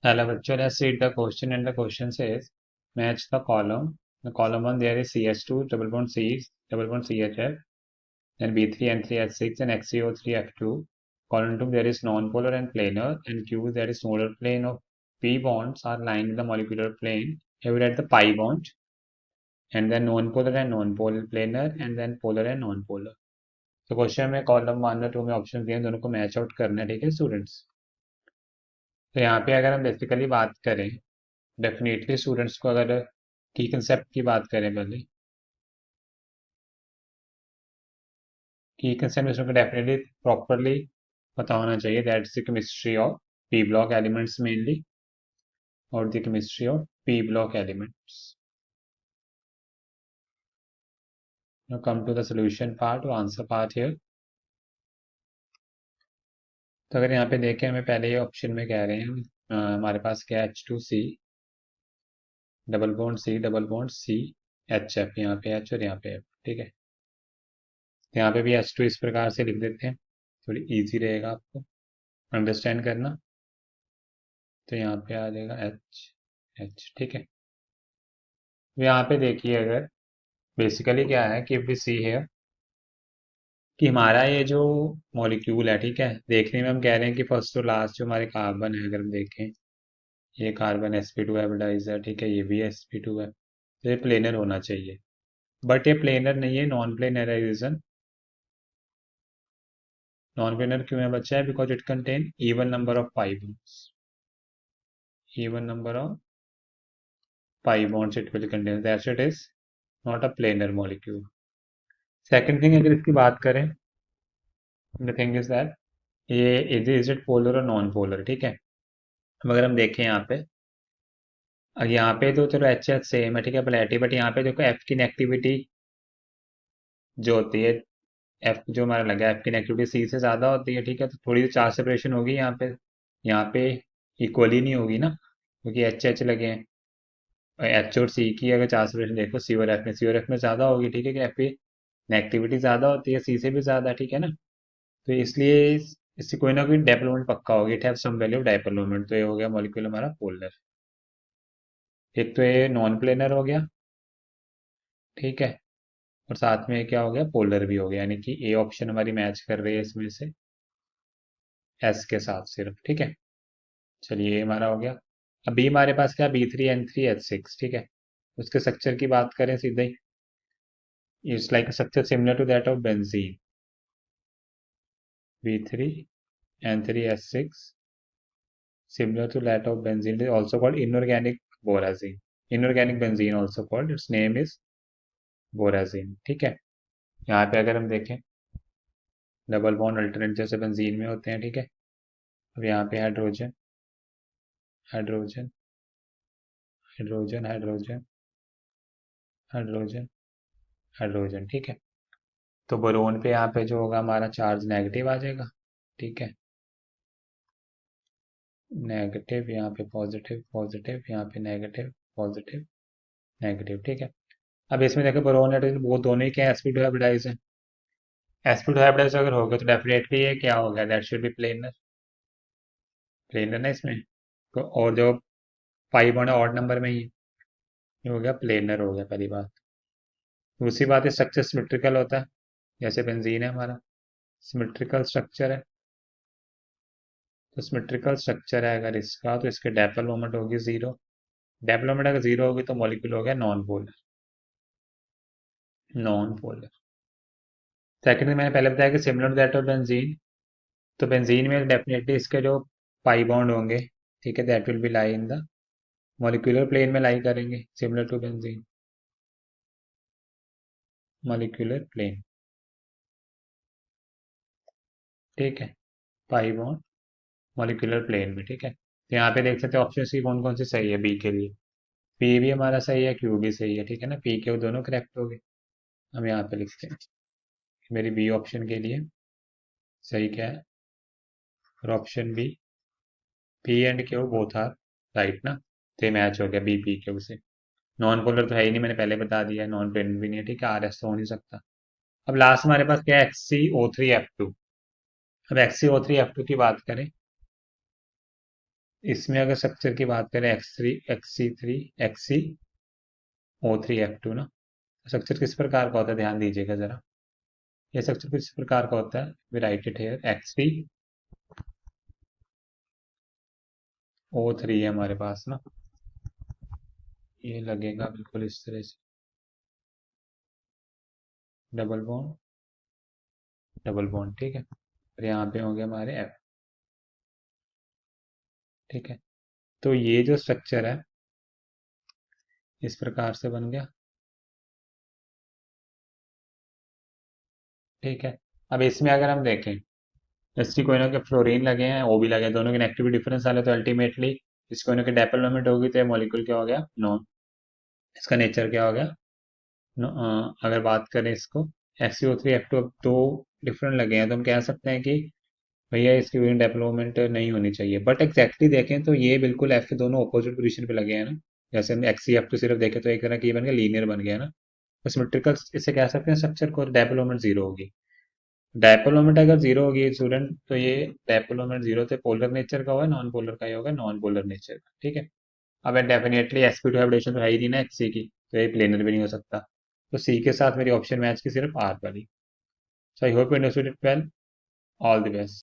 Hello, virtual has read the question and the question says match the column. The column 1 there is CH2, double bond C, double bond CHF, then B3, N3, H6, and XCO3, F2. Column 2 there is non-polar and planar, and Q there is polar plane of P bonds are lined in the molecular plane. Here we write the pi bond, and then non-polar and non-polar planar, and then polar and non-polar. तो question में column 1 और 2 में option दिए हैं, दोनों को match out करना है, ठीक है स्टूडेंट्स। तो यहाँ पे अगर हम बेसिकली बात करें, डेफिनेटली स्टूडेंट्स को अगर की कंसेप्ट की बात करें, पहले की कंसेप्ट को डेफिनेटली प्रॉपरली पता होना चाहिए। That's the chemistry of P block elements mainly, और the chemistry of P block elements. Now come to the solution part और आंसर पार्ट हियर। तो अगर यहाँ पे देखें, हमें पहले ये ऑप्शन में कह रहे हैं हमारे पास क्या H2C, double bond C, H F, यहाँ पे एच और यहाँ पे एफ, ठीक है। तो यहाँ पे भी H2 इस प्रकार से लिख देते हैं, थोड़ी इजी रहेगा आपको अंडरस्टैंड करना। तो यहाँ पे आ जाएगा एच एच, ठीक है। तो यहाँ पे देखिए, अगर बेसिकली क्या है कि वी सी है कि हमारा ये जो मॉलिक्यूल है, ठीक है, देखने में हम कह रहे हैं कि फर्स्ट टू लास्ट जो हमारे कार्बन है, अगर हम देखें, ये कार्बन sp2 हाइब्रिडाइज है, ठीक है, ये भी sp2 है, तो ये प्लेनर होना चाहिए। बट ये प्लेनर नहीं है, नॉन प्लेनर है। रीजन नॉन प्लेनर क्यों है बच्चा है? Because it contain even number of pi bonds, even number of pi bonds it will contain, that's it is not a planar molecule. Second thing, अगर इसकी बात करें, द थिंग इज दैट ये is it polar और non polar, ठीक है। अब अगर हम देखें यहाँ पे, अब यहाँ पे तो चलो एच एच सेम है, ठीक है, प्लेटी, बट यहाँ पे देखो एफ की नेगेटिविटी जो होती है, एफ जो हमारा लगा एफ की नेगेटिविटी सी से ज्यादा होती है, ठीक है। तो थोड़ी चार्ज सेपरेशन होगी यहाँ पे इक्वली नहीं होगी ना, क्योंकि एच एच लगे हैं। एच और सी की अगर चार्ज सेपरेशन देखो, सी और एफ में ज्यादा होगी, ठीक है, कि एफ की नेगेटिविटी ज्यादा होती है सी से भी ज्यादा, ठीक है ना। तो इसलिए इससे कोई ना कोई डायपोल मोमेंट पक्का होगी, it have some value of dipole moment. तो ये हो गया मॉलिक्यूल हमारा पोलर। एक तो ये नॉन प्लेनर हो गया, ठीक है, और साथ में क्या हो गया, पोलर भी हो गया, यानी कि ए ऑप्शन हमारी मैच कर रही है इसमें से एस के साथ सिर्फ, ठीक है। चलिए ये हमारा हो गया। अब बी हमारे पास क्या, B3N3H6, ठीक है। उसके स्ट्रक्चर की बात करें सीधे ही, it's like structure similar to that of benzene, B3N3H6 similar to that of benzene, is also called inorganic borazine, inorganic benzene also called, its name is borazine, ठीक है। यहाँ पे अगर हम देखें, डबल बॉन्ड अल्टरनेट जैसे बेंजीन में होते हैं, ठीक है। अब यहाँ पे hydrogen hydrogen hydrogen hydrogen hydrogen hydrogen, ठीक है। तो बोरोन पे यहाँ पे जो होगा हमारा चार्ज नेगेटिव आ जाएगा, ठीक है, नेगेटिव, यहाँ पे पॉजिटिव पॉजिटिव, यहाँ पे नेगेटिव पॉजिटिव नेगेटिव, ठीक है। अब इसमें देखो बोरोन है, वो दोनों ही क्या sp2 हाइब्रिडाइज है। sp2 हाइब्रिडाइज अगर होगा तो डेफिनेटली ये क्या हो गया, that should be planar, planar ना इसमें। तो और जो पाई बॉन्ड है ऑड नंबर में ही है, ये हो गया प्लेनर, हो गया पहली बात। दूसरी बात है स्ट्रक्चर सिमेट्रिकल होता है, जैसे बेंजीन है हमारा, सिमेट्रिकल स्ट्रक्चर है। तो सिमेट्रिकल स्ट्रक्चर है अगर इसका, तो इसके डायपोल मोमेंट होगी जीरो। डायपोल मोमेंट अगर जीरो होगी तो मॉलिक्यूल हो गया non polar, non polar. Second में मैंने पहले बताया कि सिमिलर दैट ऑफ बेंजीन, तो बेंजीन में डेफिनेटली इसके जो पाई बॉन्ड होंगे, ठीक है, that will be lie in the molecular plane में लाई करेंगे, similar to benzene, molecular plane, ठीक है, पाई बॉन्ड मॉलिक्यूलर प्लेन में, ठीक है। तो यहाँ पे देख सकते हैं ऑप्शन सी कौन कौन सी सही है बी के लिए। पी भी हमारा सही है, क्यू भी सही है, ठीक है ना, पी के दोनों करेक्ट हो गए। हम यहाँ पे लिखते हैं मेरी बी ऑप्शन के लिए सही क्या है, और option B, P and Q both are right ना, तो मैच हो गया बी पी क्यू से। नॉन पोलर तो है ही नहीं, मैंने पहले बता दिया, नॉन प्लेन भी नहीं है, ठीक है, आर एस तो हो नहीं सकता। अब लास्ट हमारे पास क्या है, XCO3F2। अब XCO3F2 की बात करें, इसमें अगर स्ट्रक्चर की बात करें x3 xc3 xc O3 F2 ना, स्ट्रक्चर किस प्रकार का होता है ध्यान दीजिएगा जरा। ये स्ट्रक्चर किस प्रकार का होता है, we write it here x3 O3 है हमारे पास ना, ये लगेगा बिल्कुल इस तरह से, डबल बॉन्ड डबल बॉन्ड, ठीक है। और यहाँ पे होंगे हमारे F, ठीक है। तो ये जो स्ट्रक्चर है इस प्रकार से बन गया, ठीक है। अब इसमें अगर हम देखें, जैसे कोई ना के फ्लोरीन लगे हैं, ओ भी लगे हैं, दोनों के नेगेटिव डिफरेंस आले तो अल्टीमेटली इस कोई ना के डायपोल मोमेंट होगी तो ये मॉलिक्यूल क्या हो गया, नॉन, इसका नेचर क्या हो गया, अगर बात करें इसको XCO3 F2, अब दो डिफरेंट लगे हैं तो हम कह सकते हैं कि भैया इसकी यूनिट डेवलपमेंट नहीं होनी चाहिए, बट एग्जैक्टली देखें तो ये बिल्कुल F के दोनों अपोजिट पोजीशन पे लगे हैं ना। जैसे हम XC F2 सिर्फ देखें तो एक तरह की ये बन गया, लीनियर बन गया ना, तो सिमेट्रिकल इसे कह सकते हैं स्ट्रक्चर को, डेवलपमेंट जीरो होगी। डायपोल मोमेंट अगर जीरो होगी स्टूडेंट, तो ये डायपोल मोमेंट जीरो थे, पोलर नेचर का होगा, नॉन पोलर का ही होगा, नॉन पोलर नेचर का, ठीक है। अब डेफिनेटली sp2 हाइब्रिडेशन तो है ही नहीं ना XC की, तो ये प्लेनर भी नहीं हो सकता, तो C के साथ मेरी ऑप्शन मैच की सिर्फ R वाली। So I hope you understood it well, all the best.